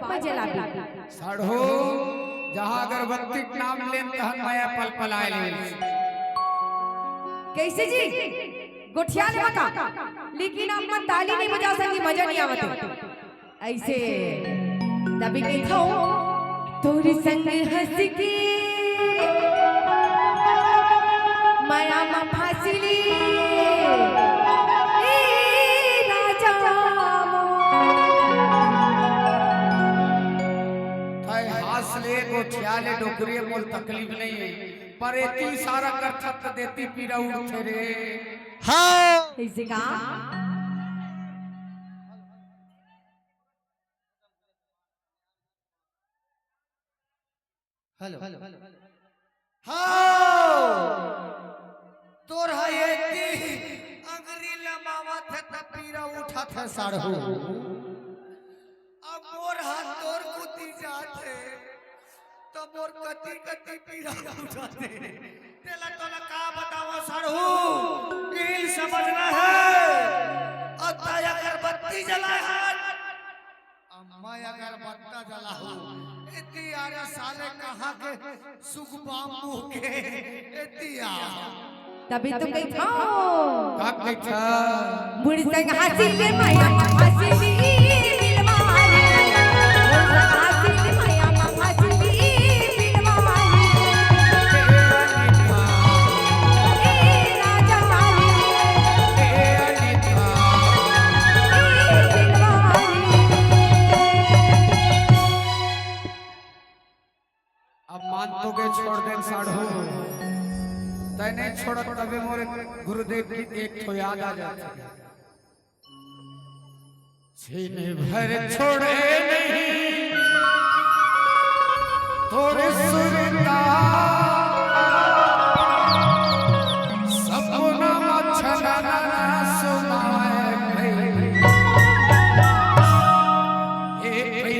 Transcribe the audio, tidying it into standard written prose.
बाद में जलाबी साढ़ो जहाँ अगरबत्ती नाम लेन तहन माया पल पल आए कैसे जी गोठिया ले मका लेकिन आप मन ताली नहीं बजा सकी मजा नहीं आवत ऐसे तभी के था तोरे संग हंस के माया मा फासिली ए राजा थाय हासले गोठियाले डोकरी मोल तकलीफ नहीं है पर एती सारा कर छत देती पीरा उठे रे हाँ ऐसे का हेलो हाँ तोर है एती अंगरी लमावा थे तपीरा उठा थे साढ़ू अब मोर हाथ तोर कुती जाते तो मोर कति कति पीरा उठाते तेला तोला का बतावा साढ़ू नील समझना है अतः अगरबत्ती जलाए हाथ अम्मा अगरबत्ता जलाओ इतनी आरे साले कहाँ के सुगबाम मुँह के इतनी आ तभी तो कही था का कही था बुढ़ी संग हासिली माया मा फासिली दिलवाले हासिली माया मा फासिली दिलवाले ए राजा वाली ए दिलवाले अब मान तो के छोड़ दे साढ़ो तैने छोड़ तबे मोरे गुरुदेव की एक तो याद आ जाती छीन भर छोड़े नहीं तोरे सुरता सपना मछना ना सुनाए ए